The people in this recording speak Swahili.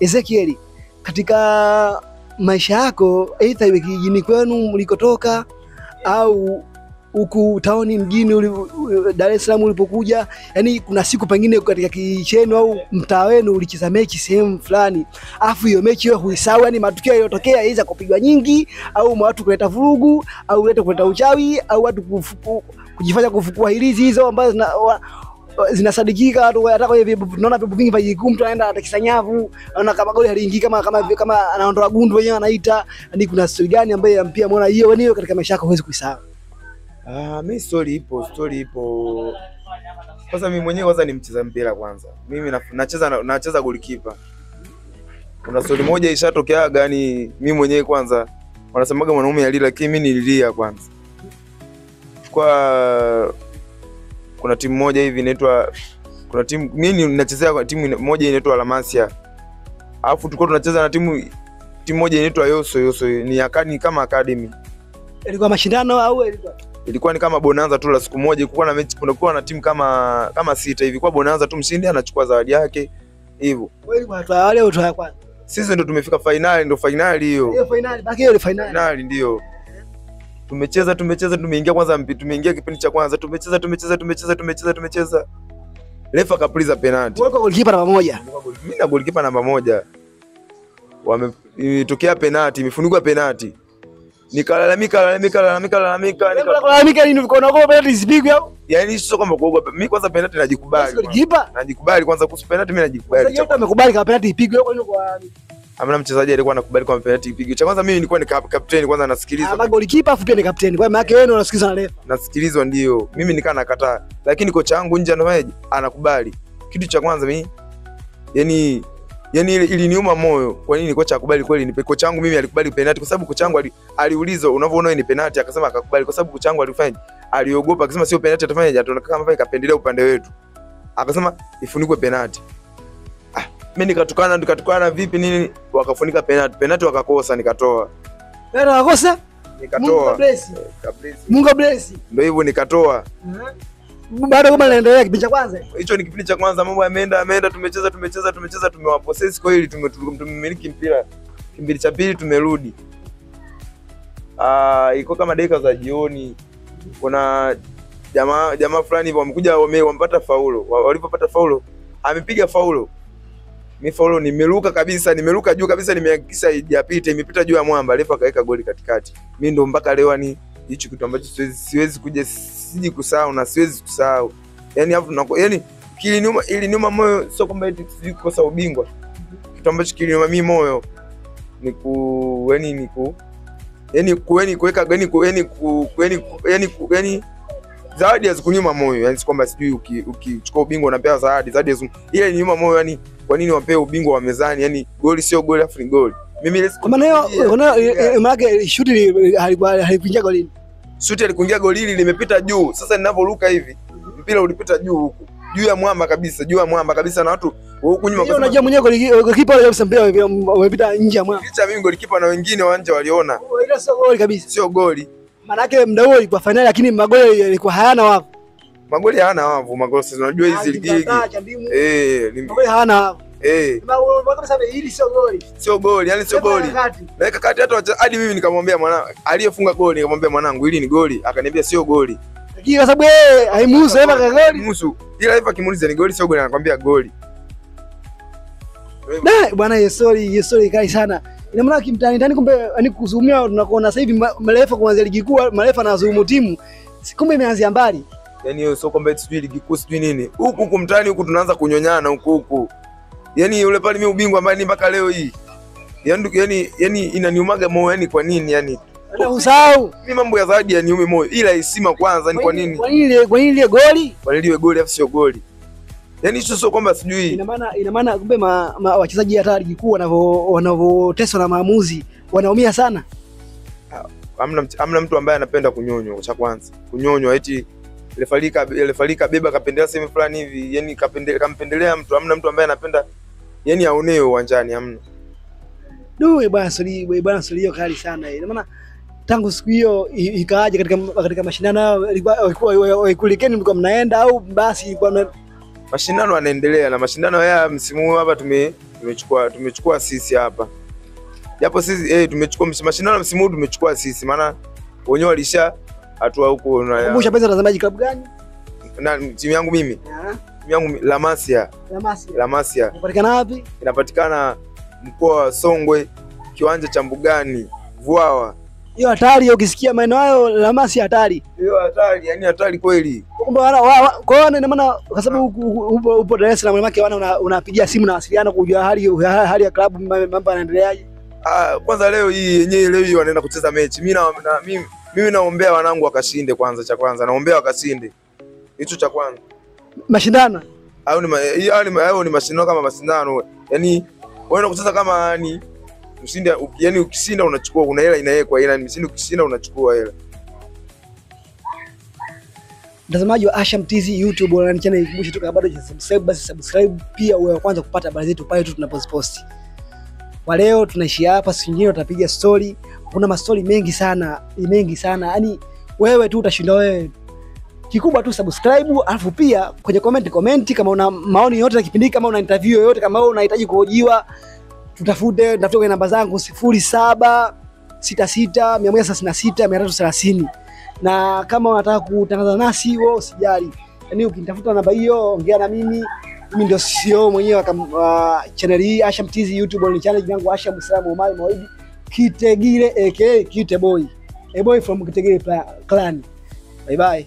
Ezekiel, katika maisha yako aidha iwe kijijini kwenu mlikotoka au huku tauni mjini Dar es Salaam ulipokuja, yani kuna siku pengine katika kijiji chenu au mtaa wenu ulicheza mechi sehemu fulani, afu hiyo mechi wewe huisahau, yani matukio yaliyotokea aidha kupigwa nyingi au watu kuleta vurugu au kuleta uchawi au watu kujifanya kufukua hilizi hizo ambazo zinasadikika watu hata kwa hivyo tunaona vipi vingi vya mtu anaenda atakisa nyavu, anaona kama goli haliingii kama anaondoa gundu wenyewe anaita. Ni kuna story gani ambayo mpia muona hiyo katika maisha yako huwezi kuisahau? Mimi story ipo. Kwanza mimi mwenyewe kwanza ni mcheza mpira kwanza. Mimi nacheza goalkeeper. Kuna story moja ishatokea gani mimi mwenyewe kwanza wanasemaga mwanaume alila, lakini mimi nililia kwanza. Kuna timu moja hivi inaitwa mimi ninachezea timu moja inaitwa Lamasia. Alafu tulikuwa tunacheza na timu moja inaitwa Yoso ni akani kama academy. Ilikuwa mashindano au ilikuwa ni kama bonanza tu la siku moja. Kulikuwa na mechi, kunakuwa na timu kama 6 hivi. Kwa bonanza tu mshindi anachukua zawadi yake hivyo. Wewe bwana wale utoa kwanza. Sisi ndo tumefika finali, ndo finali hiyo. Hiyo finali, baki hiyo finali. Finali ndio. Tumecheza tumeingia kwanza tumeingia kipindi cha kwanza tumecheza. Refa kapuliza penalty. Wewe goalkeeper namba 1. Mimi na goalkeeper namba 1. Wametokea penalty, imefunigwa penalty. Nikalalamika nini unaogopa penalty zipigwe au? Yaani sio kwamba kuogopa. Mimi kwanza penalty najikubali. Najikubali kwanza kuhusu penalty, mimi najikubali. Sasa amekubali kama penalty ipigwe kwa nini kwa hamna mchezaji alikuwa anakubali kwa penalty ipigwe. Cha kwanza mimi nilikuwa ni captain kwanza nasikiliza. Kama goalkeeper afu pia ni captain. Kwa maana wewe unasikiliza na refa. Nasikilizwa ndio. Mimi nikaa nakataa. Lakini kocha wangu nje anakubali. Kitu cha kwanza mimi yani iliniuma moyo. Kwa nini kocha akubali kweli? Ni kocha wangu mimi alikubali penalty kwa sababu kocha wangu aliuliza unavyoona ni penalty, akasema akakubali kwa sababu kocha wangu alifanya. Aliogopa akasema sio penalty atafanya ataonekana kama vile kapendelea upande wetu. Akasema ifunikwe penalty. Mimi nikatukana vipi nini wakafunika penalty wakakosa nikatoa. Wewe unakosa? Nikatoa. Mungu bless. Ndio hivyo nikatoa. Bado kama naendelea kipindi cha kwanza. Hicho ni kipindi cha kwanza, mambo yameenda tumecheza tumewapossess kwa hili tumemiliki mpira. Kipindi cha pili tumerudi. Iko kama dakika za jioni. Kuna jamaa fulani hivyo wamekuja wamepata faulo. Walipopata faulo, amepiga faulo. Mimi faulo nimeruka juu kabisa nimehakikisha haijapita, imepita juu ya mwamba, refa kaweka goli katikati. Mimi ndo mpaka leo ni hicho kitu ambacho siwezi siji kusahau na siwezi kusahau. Yaani hapo iliniuma moyo, sio kwamba eti siji kukosa ubingwa. Kitu ambacho kiliniuma mimi moyo ni zawadi hazikunyuma moyo. Yaani si kwamba sijui ukichukua ubingwa unapewa zawadi ile iliniuma moyo. Yaani kwa nini wapewe ubingwa wa mezani? Yaani goli sio goli afu ni goli. Mimi kwa maana hiyo maana shuti halikuingia golini. Shuti alikuingia goli hili limepita juu. Sasa ninavyoruka hivi mpira ulipita juu huko. Juu ya mwamba kabisa na watu huko nyuma kwa unajua mwenyewe goalkeeper aliyemsa mpira umepita nje ya mwamba. Licha mimi goalkeeper na wengine wa nje waliona. Ile sio goli kabisa. Sio goli. Maana yake muda huo ilikuwa finali lakini magoli yalikuwa hayana wavu. Magoli hayana wavu, magoli unajua hizi ligi. Magoli hayana wavu. Hili sio goli, yani sio goli. Naweka kati hadi mimi nikamwambia mwanangu aliyefunga goli, nikamwambia mwanangu hili ni goli, akaniambia sio goli. Lakini kwa sababu haimuhusu hapa kwa goli. Muhusu. Ila hapa kimuuliza ni goli sio goli anakuambia goli. Bwana hiyo story kai sana. Ina maana kimtani ndani kumbe yani kuzumia tunakuona sasa hivi marefa kuanzia ligi kuu, marefa na zumu timu. Kumbe imeanzia mbali. Yaani hiyo sio kwamba sijui ligi kuu sijui nini. Huku mtaani huku tunaanza kunyonyana huku. Yaani yule pale mimi ubingwa ambaye ni mpaka leo hii. Yaani inaniumaga moyo yani kwa nini yani? Usahau. Mimi mambo ya zawadi yaniume moyo. Ila heshima kwanza ni kwa nini? Kwa nini ile goli? Kwa nini ile goli afu sio goli? Yaani hicho sio kwamba sijui. Ina maana kumbe wachezaji hata ligi kuu wanavoteswa na maamuzi wanaumia sana. Hamna mtu ambaye anapenda kunyonywa cha kwanza. Kunyonywa eti refa beba kapendelea sehemu fulani hivi, yani kampendelea mtu. Hamna mtu ambaye anapenda yani aonewe uwanjani, hamna. Bwana Solio kali sana. Ina maana tangu siku hiyo ikaaje katika mashindano ilikuwa kulikeni mlikuwa mnaenda au basi ilikuwa mashindano yanaendelea na mashindano haya msimu huu hapa tumechukua sisi hapa. Japo sisi tumechukua mashindano msimu huu tumechukua sisi, maana wenyewe walisha hatua huko na Kumbusha pesa unatazamaji klabu gani? Na timu yangu mimi. Timu yangu La Masia. Inapatikana wapi? Inapatikana mkoa wa Songwe, kiwanja cha Mbugani, Vwawa. Hiyo hatari, ukisikia maneno hayo La Masia hatari. Hiyo hatari, yani hatari kweli. Kumbe kwa hiyo ina maana kwa sababu upo Dar es Salaam mwanamke unapigia simu na wasiliana kujua hali ya klabu mambo yanaendeleaje? Kwanza leo hii wanaenda kucheza mechi. Mimi naombea wanangu wakashinde kwanza, cha kwanza. Naombea wakashinde. Hicho cha kwanza. Mashindano. Au ni mashindano kama mashindano. Yaani wewe kucheza kama yani ushinde, yani ukishinda unachukua, una hela inawekwa, ila mshindi ukishinda unachukua hela. Mtazamaji wa Asham TZ YouTube online channel, ikumbushe tu kama bado hujasubscribe basi subscribe, pia uwe wa kwanza kupata habari zetu pale tu tunapoziposti. Kwa leo tunaishia hapa, siku nyingine tutapiga story. Kuna mastori mengi sana. Yaani wewe tu utashinda wewe. Kikubwa tu subscribe, alafu pia kwenye comment kama una maoni yote ya kipindi, kama una interview yoyote, kama wewe unahitaji kuhojiwa, tutafute kwenye namba zangu 0766136330. Na kama unataka kutangaza nasi wewe usijali. Yaani ukinitafuta namba hiyo, ongea na mimi. Mimi ndio CEO mwenyewe wa channel hii Asham TZ YouTube online channel. Jina langu Asham Islam Omar Moidi Kitegile aka Kite Boy. A boy from Kitegile clan. Bye bye.